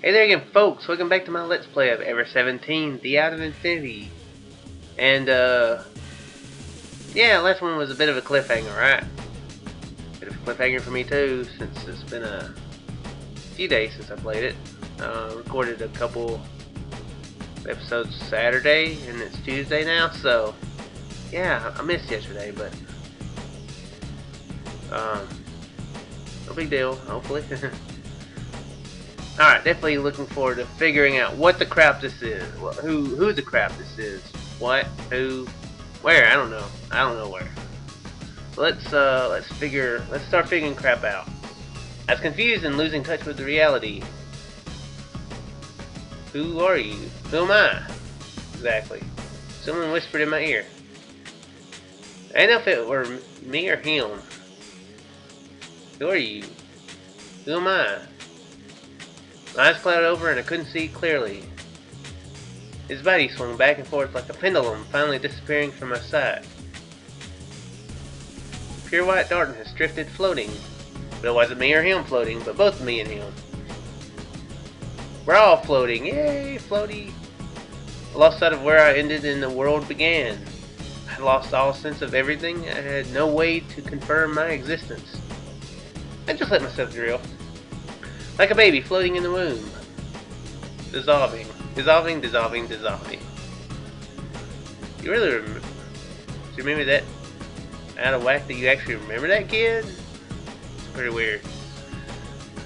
Hey there again, folks. Welcome back to my Let's Play of Ever17, The Out of Infinity. And, yeah, last one was a bit of a cliffhanger, right? Bit of a cliffhanger for me, too, since it's been a few days since I played it. Recorded a couple episodes Saturday, and it's Tuesday now, so, yeah, I missed yesterday, but, no big deal, hopefully. Alright, definitely looking forward to figuring out what the crap this is. Well, who the crap this is. What, who, where, I don't know. I don't know where. Let's start figuring crap out. I was confused and losing touch with the reality. Who are you? Who am I? Exactly. Someone whispered in my ear. I didn't know if it were me or him. Who are you? Who am I? My eyes clouded over and I couldn't see clearly. His body swung back and forth like a pendulum, finally disappearing from my sight. Pure white darkness drifted floating. But it wasn't me or him floating, but both me and him. We're all floating. Yay, floaty! I lost sight of where I ended and the world began. I lost all sense of everything. I had no way to confirm my existence. I just let myself drift. Like a baby floating in the womb. Dissolving. Dissolving, dissolving, dissolving. You really remember that out of whack that you actually remember that, kid? It's pretty weird.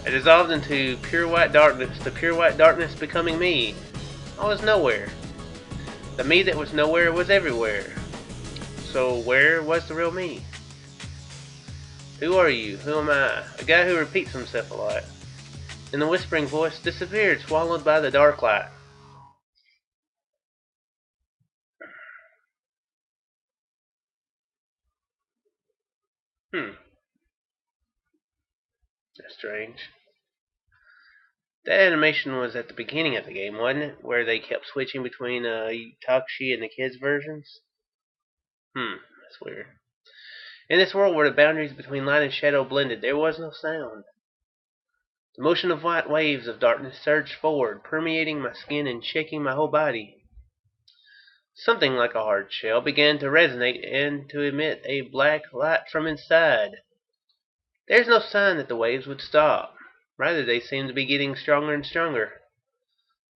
I dissolved into pure white darkness, the pure white darkness becoming me. I was nowhere. The me that was nowhere was everywhere. So where was the real me? Who are you? Who am I? A guy who repeats himself a lot. And the whispering voice disappeared, swallowed by the dark light. That's strange. That animation was at the beginning of the game, wasn't it? Where they kept switching between Takushi and the kids' versions? That's weird. In this world where the boundaries between light and shadow blended, there was no sound. The motion of white waves of darkness surged forward, permeating my skin and shaking my whole body. Something like a hard shell began to resonate and to emit a black light from inside. There's no sign that the waves would stop. Rather, they seemed to be getting stronger and stronger.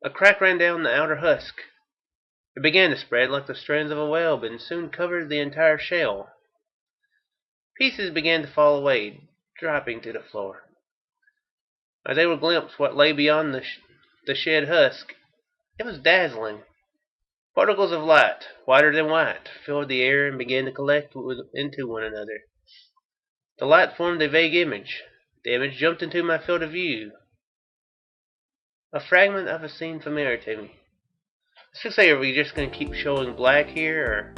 A crack ran down the outer husk. It began to spread like the strands of a web and soon covered the entire shell. Pieces began to fall away, dropping to the floor. As they were glimpsed what lay beyond the shed husk, it was dazzling. Particles of light, whiter than white, filled the air and began to collect into one another. The light formed a vague image. The image jumped into my field of view. A fragment of a scene familiar to me. Let's just say, are we just going to keep showing black here, or...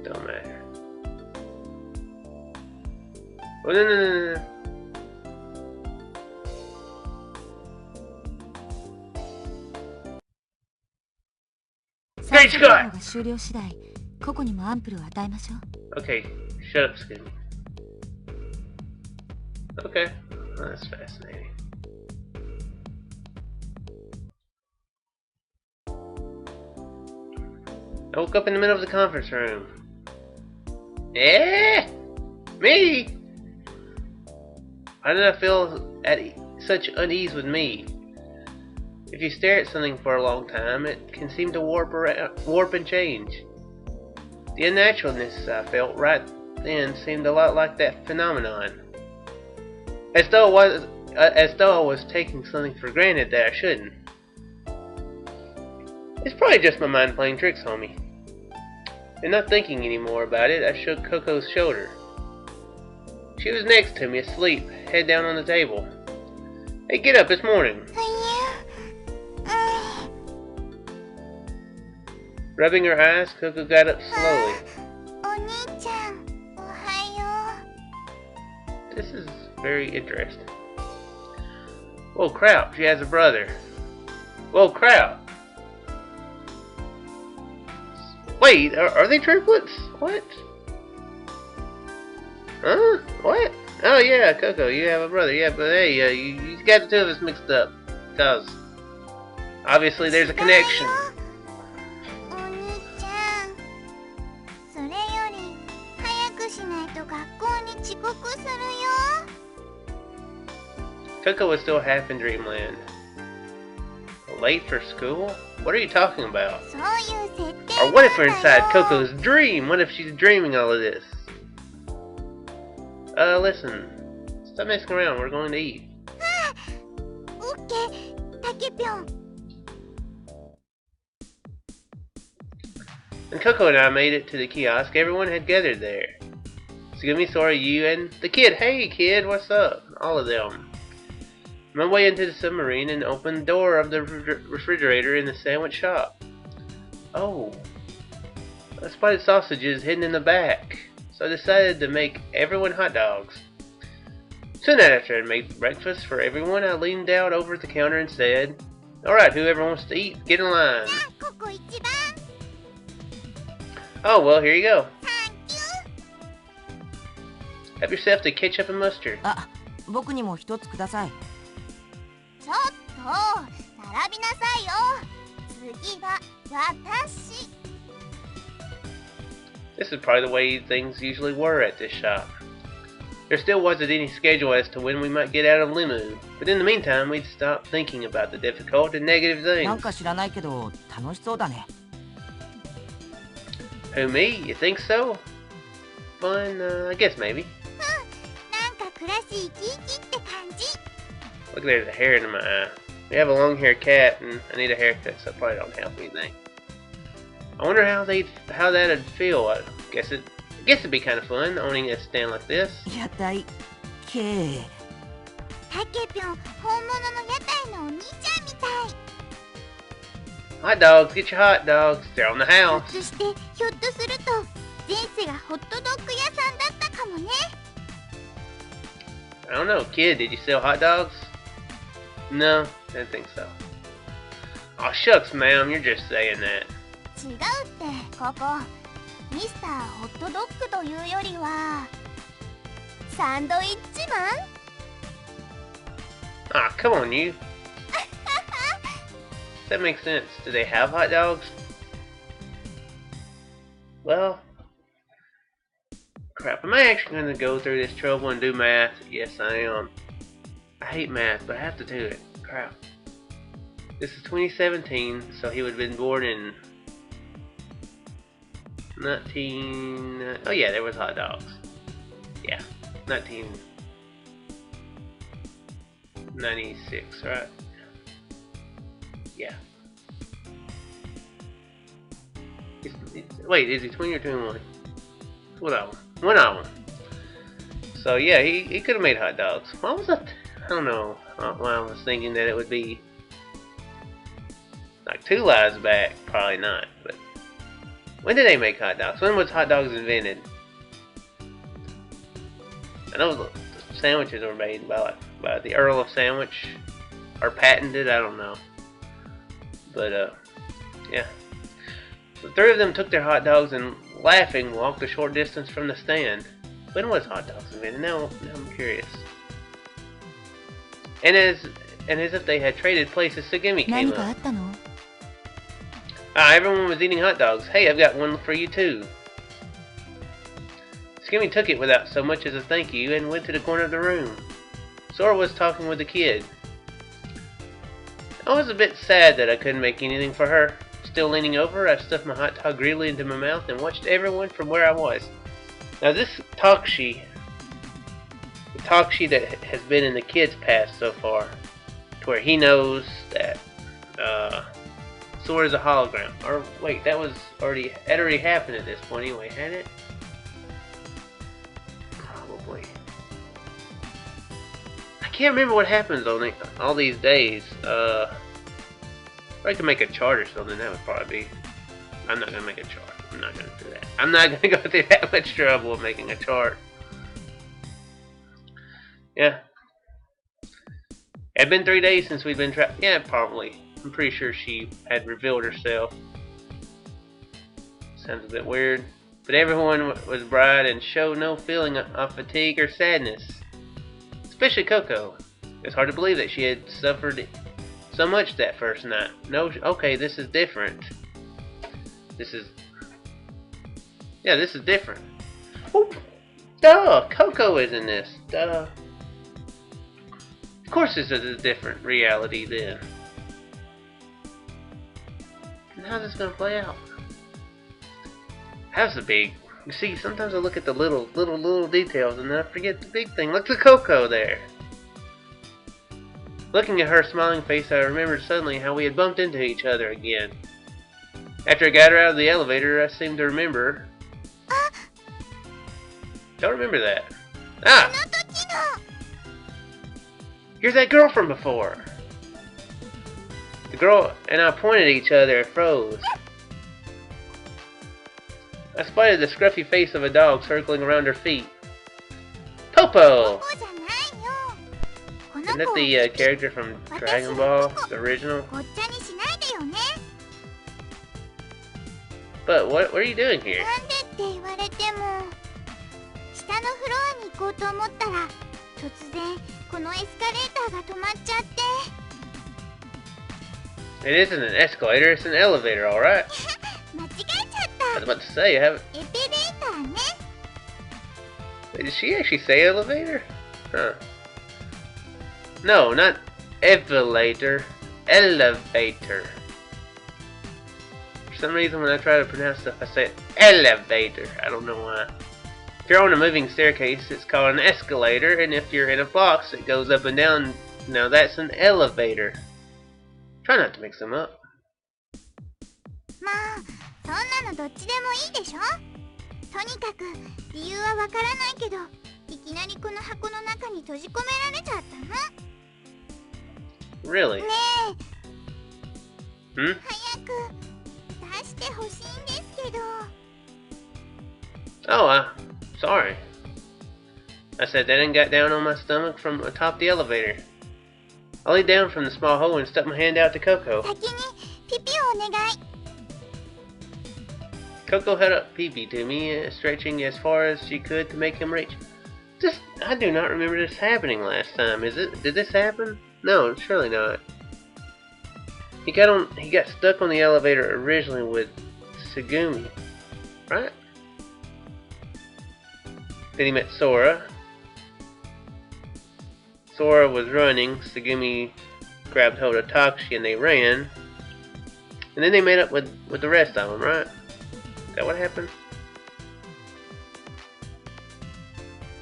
Don't matter. Oh, no. Great Scott! Okay, shut up, Skin. Okay, well, that's fascinating. I woke up in the middle of the conference room. Me? Why did I feel at such unease with me? If you stare at something for a long time, it can seem to warp and change. The unnaturalness I felt right then seemed a lot like that phenomenon. As though I was taking something for granted that I shouldn't. It's probably just my mind playing tricks on me. And not thinking any more about it, I shook Coco's shoulder. She was next to me, asleep, head down on the table. Hey, get up, it's morning. Rubbing her eyes, Coco got up slowly. This is very interesting. Whoa, crap, she has a brother. Whoa, crap. Wait, are they triplets? What? Huh? What? Oh yeah, Coco, you have a brother. Yeah, but hey, you got the two of us mixed up. Cause obviously there's a connection. Coco was still half in dreamland. Late for school? What are you talking about? Or what if we're inside Coco's dream? What if she's dreaming all of this? Listen. Stop messing around. We're going to eat. When Coco and I made it to the kiosk, everyone had gathered there. Tsugumi, Sora, you, and the kid. Hey, kid, what's up? All of them. My way into the submarine and opened the door of the refrigerator in the sandwich shop. Oh, I spotted sausages hidden in the back, so I decided to make everyone hot dogs. Soon after I made breakfast for everyone, I leaned out over the counter and said, "Alright, whoever wants to eat, get in line." Oh, well, here you go. Have yourself the ketchup and mustard. This is probably the way things usually were at this shop. There still wasn't any schedule as to when we might get out of LeMU, but in the meantime we'd stop thinking about the difficult and negative things. Who, me? You think so? Fun? I guess maybe. Look, there's a hair in my eye. We have a long-haired cat, and I need a haircut, so it probably don't help anything. I wonder how that'd feel. I guess it'd be kind of fun owning a stand like this. Hot dogs, get your hot dogs. They're on the house. I don't know, kid, did you sell hot dogs? No, I didn't think so. Aw, shucks, ma'am, you're just saying that. Ah, come on, you. That makes sense. Do they have hot dogs? Well, crap, am I actually going to go through this trouble and do math? Yes, I am. I hate math, but I have to do it. Crap. This is 2017, so he would have been born in 19... oh yeah, there was hot dogs. Yeah, 1996, right? Yeah. Wait, is he 20 or 21? One of them. So yeah, he could have made hot dogs. Why was that? I don't know. Why I was thinking that it would be like 2 lives back. Probably not. But when did they make hot dogs? When was hot dogs invented? I know the sandwiches were made by the Earl of Sandwich, or patented. I don't know. But yeah. The 3 of them took their hot dogs and, laughing, walked a short distance from the stand. When was hot dogs invented? Now I'm curious. And as if they had traded places, Tsugumi came up. Everyone was eating hot dogs. Hey, I've got one for you too. Tsugumi took it without so much as a thank you and went to the corner of the room. Sora was talking with the kid. I was a bit sad that I couldn't make anything for her. Still leaning over, I stuffed my hot dog greedily into my mouth and watched everyone from where I was. Now this Takshi, the Takshi that has been in the kid's past so far, to where he knows that Sora's a hologram. Or wait, that already happened at this point anyway, hadn't it? Probably. I can't remember what happens on all these days. If I could make a chart or something, that would probably be I'm not gonna make a chart. I'm not gonna do that. I'm not gonna go through that much trouble of making a chart. Yeah. It had been 3 days since we'd been trapped. Yeah, probably. I'm pretty sure she had revealed herself. Sounds a bit weird. But everyone was bright and showed no feeling of fatigue or sadness. Especially Coco. It's hard to believe that she had suffered so much that first night. No, okay, this is different. This is different. Oh, duh, Coco is in this. Duh. Of course this is a different reality then. And how's this gonna play out? That's the big. You see, sometimes I look at the little details and then I forget the big thing. Look at Coco there. Looking at her smiling face, I remembered suddenly how we had bumped into each other again. After I got her out of the elevator, I seemed to remember. Don't remember that. Ah! You're that girl from before. The girl and I pointed at each other and froze. I spotted the scruffy face of a dog circling around her feet. Popo! Isn't that the character from Dragon Ball, the original? But what are you doing here? It isn't an escalator, it's an elevator, alright? I was about to say, I haven't... Did she actually say elevator? Huh. No, not elevator. Elevator. For some reason when I try to pronounce stuff I say elevator. I don't know why. If you're on a moving staircase it's called an escalator, and if you're in a box that goes up and down, now that's an elevator. Try not to mix them up. そんなのどっちでもいいでしょ。とにかく理由はわからないけど、いきなりこの箱の中に閉じ込められちゃったの。Really? ねえ。早く出してほしいんですけど。Oh, sorry. I sat down and got down on my stomach from atop the elevator. I laid down from the small hole and stuck my hand out to Coco. 先にピピをお願い。Coco held up Pee-Pee to me, stretching as far as she could to make him reach. I do not remember this happening last time. Did this happen? No, surely not. He got stuck on the elevator originally with Tsugumi, right? Then he met Sora. Sora was running. Tsugumi grabbed hold of Takushi and they ran. And then they made up with the rest of them, right? Is that what happened?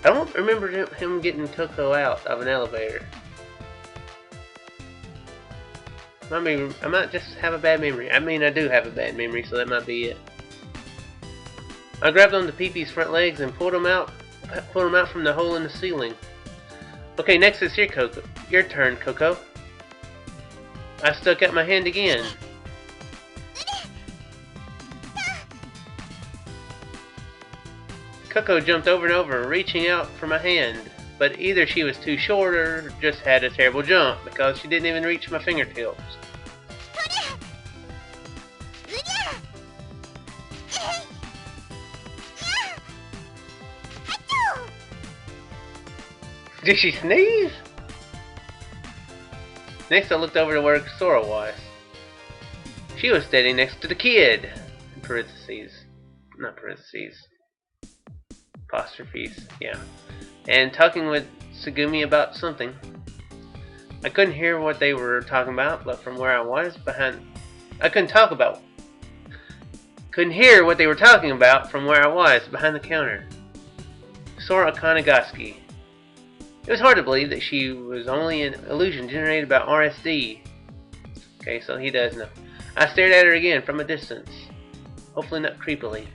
I don't remember him getting Coco out of an elevator. I might just have a bad memory. I mean, I do have a bad memory, so that might be it. I grabbed onto Pee-Pee's front legs and pulled him out from the hole in the ceiling. Okay, next is your turn, Coco. I stuck out my hand again. Coco jumped over and over, reaching out for my hand, but either she was too short or just had a terrible jump because she didn't even reach my fingertips. Did she sneeze? Next I looked over to where Sora was. She was standing next to the kid. In parentheses. Not parentheses. Apostrophes, yeah. And talking with Tsugumi about something. I couldn't hear what they were talking about, but from where I was couldn't hear what they were talking about from where I was behind the counter. Sora Kanagaski. It was hard to believe that she was only an illusion generated by RSD. Okay, so he does know. I stared at her again from a distance. Hopefully not creepily.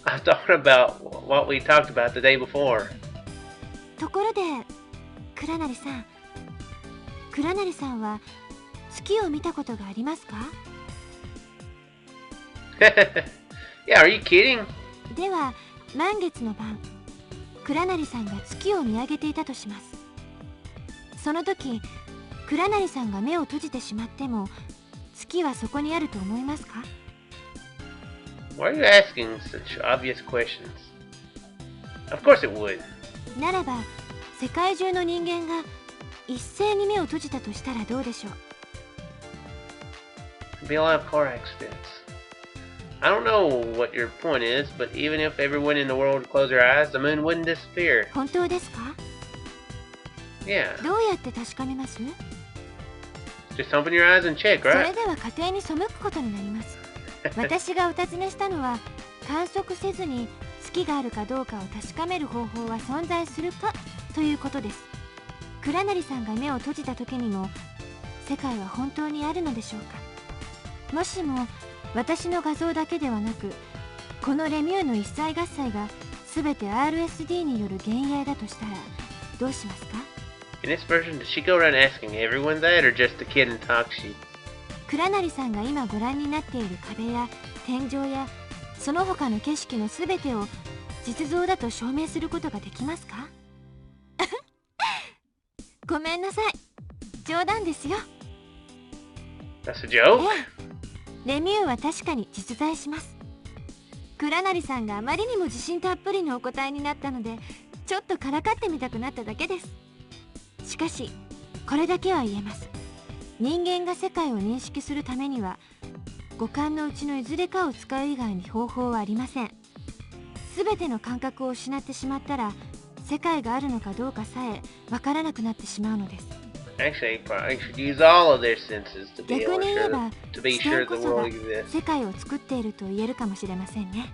I thought about what we talked about the day before. ところで、クラナリさんは月を見たことがありますか？ Yeah, are you kidding? では満月の晩、倉成さんが月を見上げていたとします。その時倉成さんが目を閉じてしまっても月はそこにあると思いますか？ Why are you asking such obvious questions? Of course it would. ならば世界中の人間が一斉に目を閉じたとしたらどうでしょう。 There'd be a lot of car accidents. I don't know what your point is, but even if everyone in the world would close their eyes, the moon wouldn't disappear. 本当ですか？ Yeah. どうやって確かめます？ Just open your eyes and check, それ right? では家庭に背くことになります。私がお尋ねしたのは観測せずに月があるかどうかを確かめる方法は存在するかということです。倉成さんが目を閉じた時にも世界は本当にあるのでしょうか？もしも私の画像だけではなくこのレミューの一切合切が全て RSD による幻影だとしたらどうしますか？ In this version, does she go around asking everyone that, or just the kid in Toxie? 倉成さんが今ご覧になっている壁や天井やその他の景色の全てを実像だと証明することができますか？ごめんなさい、冗談ですよ。 That's a joke? レミューは確かに実在します。倉成さんがあまりにも自信たっぷりのお答えになったのでちょっとからかってみたくなっただけです。しかしこれだけは言えます。人間が世界を認識するためには五感のうちのいずれかを使う以外に方法はありません。全ての感覚を失ってしまったら世界があるのかどうかさえわからなくなってしまうのです。 Actually, probably should use all of their senses to be 逆 able に言えば to be 視 sure 点こ the そが world exists. 世界を作っていると言えるかもしれませんね。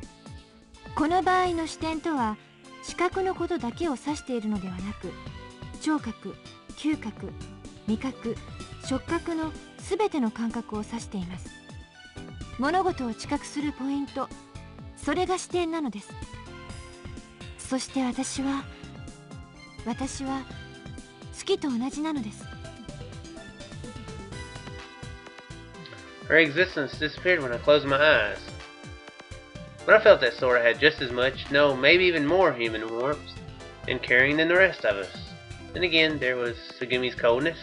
この場合の視点とは視覚のことだけを指しているのではなく聴覚、嗅覚、味覚、触覚の全ての感覚を指しています。物事を知覚するポイント、それが視点なのです。そして私は月と同じなのです。 Her existence disappeared when I closed my eyes. But I felt that Sora had just as much, no, maybe even more human warmth and caring than the rest of us. Then again, there was Sugumi's coldness.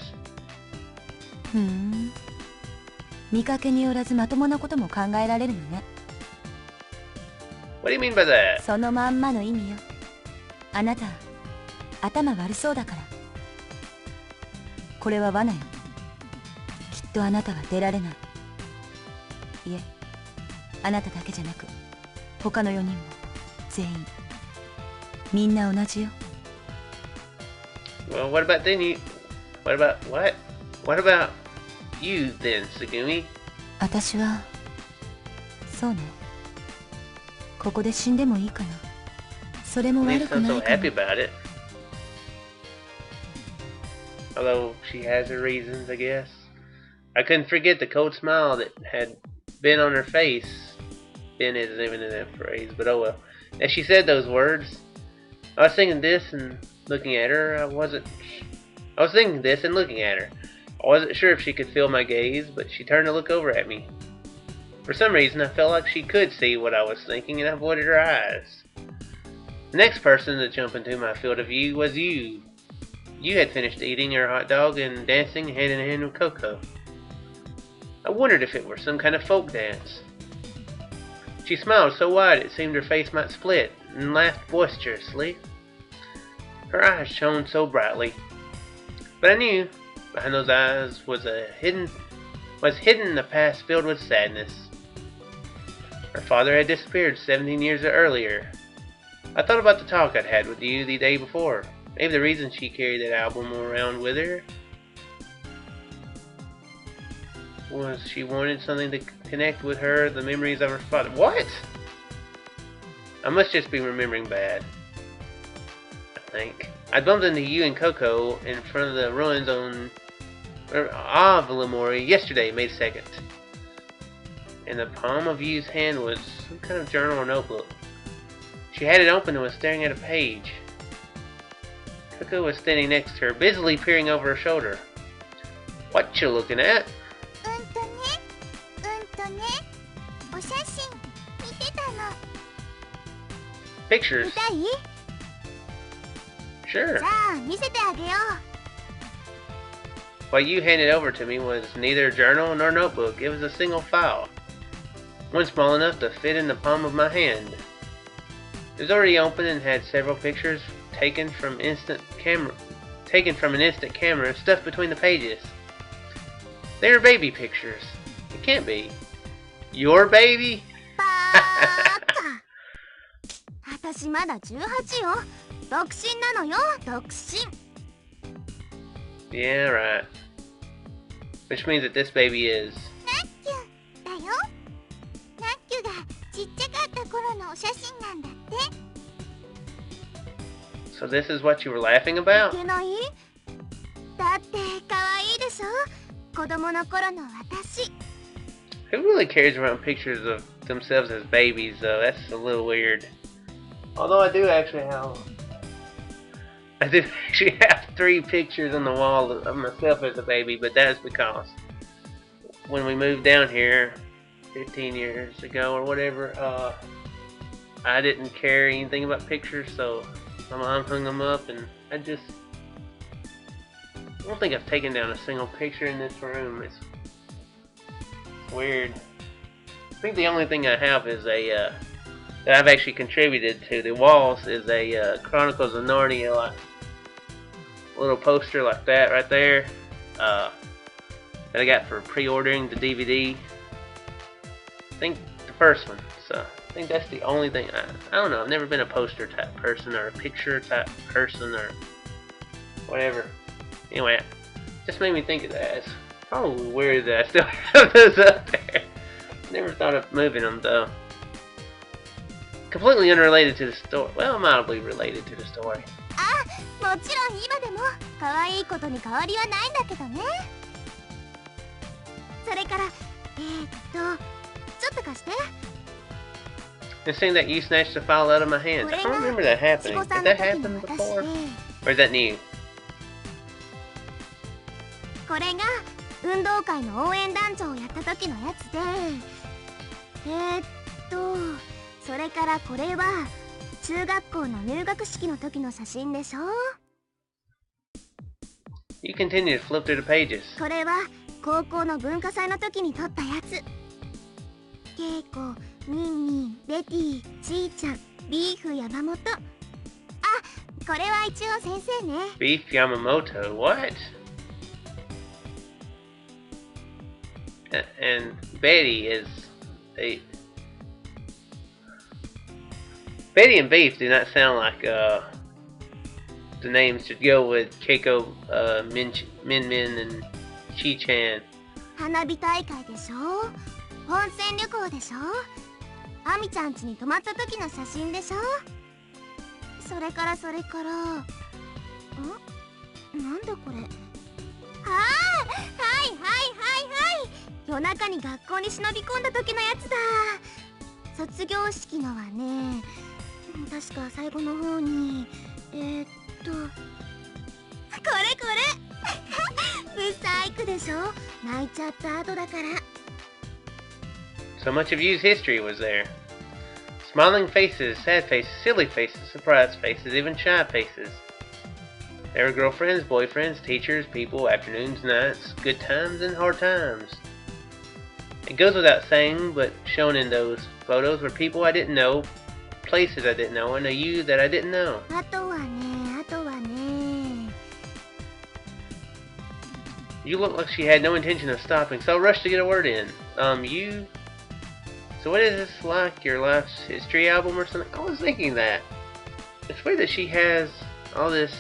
見かけによらずまともなことも考えられるのね。 What do you mean by that? そのまんまの意味よ。あなた頭悪そうだから。これは罠よ。きっとあなたは出られない。いえ、あなただけじゃなく他の4人も全員みんな同じよ。 Well, what about then you? What about what? What about you then, Sugumi? 私はそうね。ここで死んでもいいかな。それも At 悪 least く I'm な so いか happy も。 about it. Although she has her reasons, I guess. I couldn't forget the cold smile that had been on her face. Ben isn't even in that phrase, but oh well. As she said those words, I was thinking this and looking at her. I was thinking this and looking at her. I wasn't sure if she could feel my gaze, but she turned to look over at me. For some reason, I felt like she could see what I was thinking, and I avoided her eyes. The next person to jump into my field of view was you. You had finished eating your hot dog and dancing hand in hand with Coco. I wondered if it were some kind of folk dance. She smiled so wide it seemed her face might split, and laughed boisterously. Her eyes shone so brightly. But I knew behind those eyes was hidden a past filled with sadness. Her father had disappeared 17 years earlier. I thought about the talk I'd had with you the day before. Maybe the reason she carried that album around with her was she wanted something to connect with her, the memories of her father. What? I must just be remembering bad, I think. I bumped into you and Coco in front of the ruins of Lemuri yesterday, May 2nd. In the palm of Yu's hand was some kind of journal or notebook. She had it open and was staring at a page. Coco was standing next to her, busily peering over her shoulder. What you looking at? うんとね、お写真見てたの。 Pictures. 見たい？ Sure. じゃあ見せてあげよう。 What you handed over to me was neither a journal nor notebook. It was a single file, one small enough to fit in the palm of my hand. It was already open and had several pictures taken from an instant camera stuffed between the pages. They are baby pictures. It can't be. Your baby? バーカ。私まだ18よ。独身なのよ、独身。 Yeah, right. Which means that this baby is... ナッキュだよ。ナッキュがちっちゃかった頃のお写真なんだって。 So this is what you were laughing about? いけない？だって可愛いでしょ、子供の頃の私。 Who really carries around pictures of themselves as babies, though? That's a little weird. Although I do actually have 3 pictures on the wall of myself as a baby, but that's because when we moved down here 15 years ago or whatever, I didn't care anything about pictures, so my mom hung them up, and I don't think I've taken down a single picture in this room. It's weird. I think the only thing I have is that I've actually contributed to the walls is a Chronicles of Narnia, like little poster like that right there, that I got for pre-ordering the DVD. I think the first one. So I think that's the only thing. I don't know. I've never been a poster type person or a picture type person or whatever. Anyway, just made me think of that. It's probably weird that I still have those up there. Never thought of moving them though. Completely unrelated to the story. Well, mildly related to the story. もちろん今でも可愛いことに変わりはないんだけどね。それからちょっと貸して。 And seeing that you snatched the file out of my hands. I don't remember that happening. Did that happen before? Or is that new? これが運動会の応援団長をやった時のやつで、それからこれは中学校の入学式の時の写真でしょ。 You continue to flip through the pages. これは高校の文化祭の時に撮ったやつ。ケイコ、ミンミン、ベティ、ちーちゃん、ビーフ山本。あ、これは一応先生ね。 Beef Yamamoto. What? And Betty is a... Betty and Beef do not sound like the names should go with Keiko, Min Min, and Chi Chan. 花火大会でしょ、温泉旅行でしょ、アミちゃん家に泊まった時の写真でしょ。それからなんだこれ。夜中に学校に忍び込んだ時のやつだ。卒業式のはね、確か最後の方にこれブサイクでしょ、泣いちゃった後だから。 So much of Yu's history was there. Smiling faces, sad faces, silly faces, surprised faces, even shy faces. There were girlfriends, boyfriends, teachers, people, afternoons, nights, good times, and hard times. It goes without saying, but shown in those photos were people I didn't know, places I didn't know, and a you that I didn't know. あとはね。 You looked like she had no intention of stopping, so I rushed to get a word in. You... So what is this like, your life's history album or something? I was thinking that. It's weird that she has all this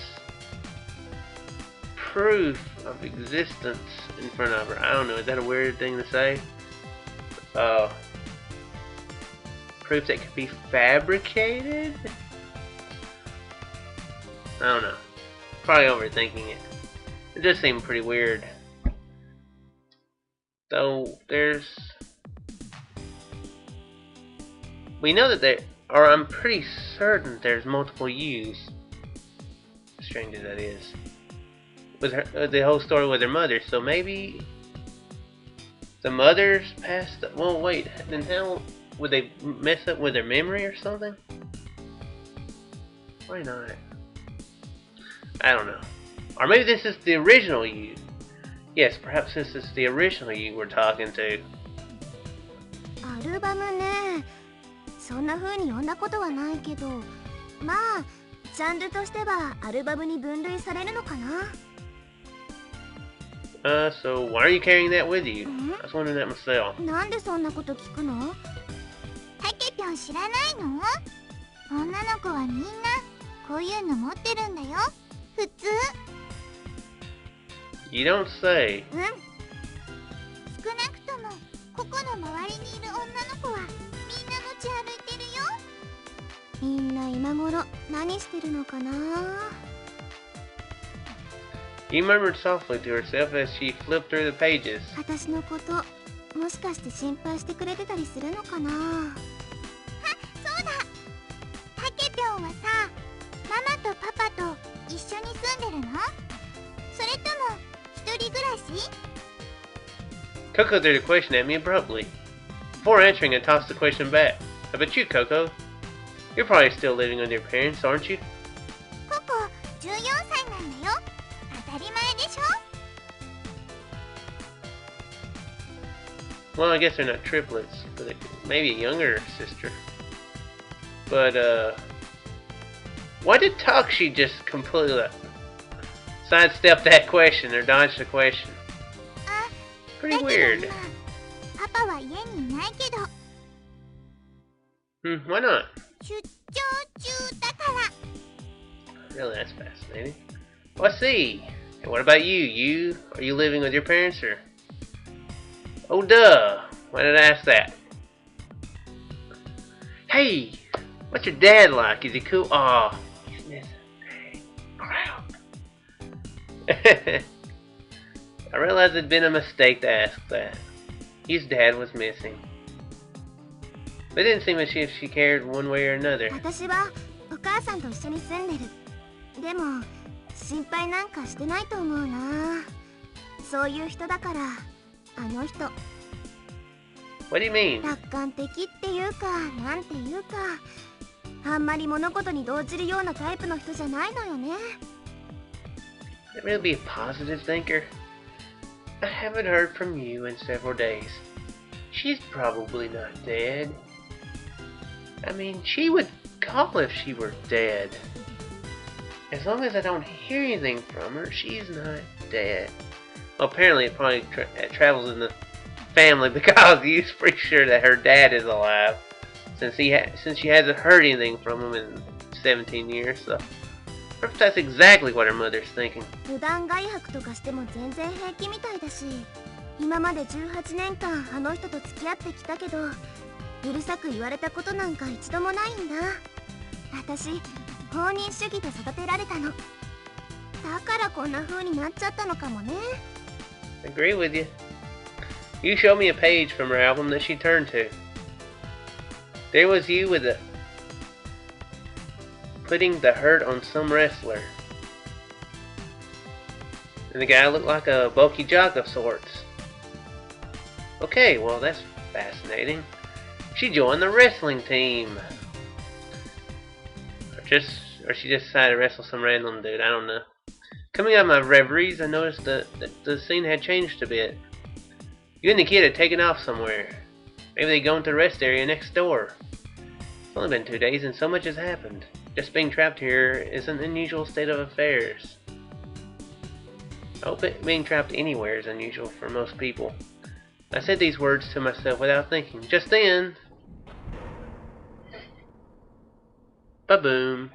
proof of existence in front of her. I don't know, is that a weird thing to say? Proof that could be fabricated? I don't know. Probably overthinking it. It does seem pretty weird. Though we know that there, or I'm pretty certain there's multiple U's. Strange as that is. With her, the whole story with her mother, so maybe The mothers passed. Well, wait. Then how would they mess up with their memory or something? Why not? I don't know. Or maybe this is the original you. Yes, perhaps this is the original you we're talking to. アルバムね。そんな風に読んだことはないけど、まあジャンルとしてはアルバムに分類されるのかな。So why are you carrying that with you? I was wondering that myself. なんでそんなこと聞くの？タケピョン知らないの？女の子はみんなこういうの持ってるんだよ。普通。You don't say. うん。少なくともここの周りにいる女の子はみんな持ち歩いてるよ。みんな今頃何してるのかな。He murmured softly to herself as she flipped through the pages. 私のこともしかして心配してくれてたりするのかな。あ、そうだ。タケピョンはさ、ママとパパと一緒に住んでるの？それとも一人暮らし？ Coco threw the question at me abruptly. Before answering, I tossed the question back. How about you, Coco? You're probably still living with your parents, aren't you? ココ14歳なんだよ。当たり前でしょ。 Well, I guess they're not triplets, but maybe a younger sister. But, why did Takshi just completely sidestep that question or dodge the question? あ、 Pretty weird. だけど今パパは家にいないけど Why not? 出張中だから。 Really, that's fascinating. Oh, I see. And what about you? Are you living with your parents or? Oh, duh. Why did I ask that? Hey, what's your dad like? Is he cool? Oh, he's missing. Hey, crap. I realized it'd been a mistake to ask that. His dad was missing. But it didn't seem as if she cared one way or another. 私はお母さんと一緒に住んでる。でも心配なんかしてないと思うな。そういう人だから、あの人。 What do you mean? 楽観的っていうか、なんていうか、あんまり物事に動じるようなタイプの人じゃないのよね。 Could it really be a positive thinker? I haven't heard from you in several days. She's probably not dead. I mean, she would call if she were dead. As long as I don't hear anything from her, she's not dead. Well, apparently it probably travels in the family because he's pretty sure that her dad is alive, since she hasn't heard anything from him in 17 years. So perhaps that's exactly what her mother's thinking. 無断外泊とかしても全然平気みたいだし、今まで18年間あの人と付き合ってきたけど、うるさく言われたことなんか一度もないんだ。私、放任主義で育てられたの。だからこんな風になっちゃったのかもね。 Agree with you. You showed me a page from her album that she turned to. There was you with the putting the hurt on some wrestler. And the guy looked like a bulky jock of sorts. Okay, well that's fascinating. She joined the wrestling team. Or she just decided to wrestle some random dude, I don't know. Coming out of my reveries, I noticed that the scene had changed a bit. You and the kid had taken off somewhere. Maybe they'd gone to the rest area next door. It's only been 2 days and so much has happened. Just being trapped here is an unusual state of affairs. I hope being trapped anywhere is unusual for most people. I said these words to myself without thinking. Just then, ba-boom.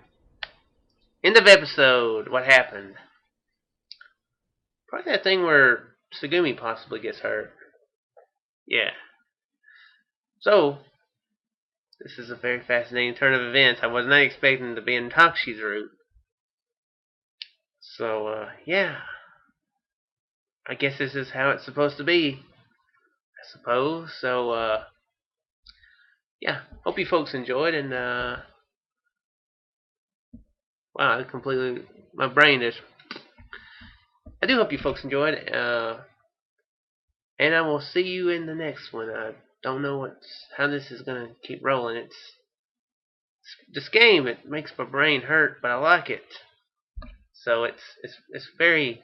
End of episode. What happened? Probably that thing where Tsugumi possibly gets hurt. Yeah. So, this is a very fascinating turn of events. I was not expecting to be in Takshi's route. So, yeah. I guess this is how it's supposed to be. I suppose. So, yeah. Hope you folks enjoyed, and, wow, I completely, my brain is, I do hope you folks enjoyed, And I will see you in the next one. I don't know how this is gonna keep rolling. This game. It makes my brain hurt, but I like it. So it's very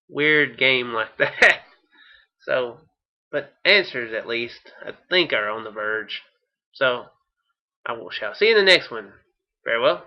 weird game like that. So, but answers at least I think are on the verge. So I shall see you in the next one. Farewell.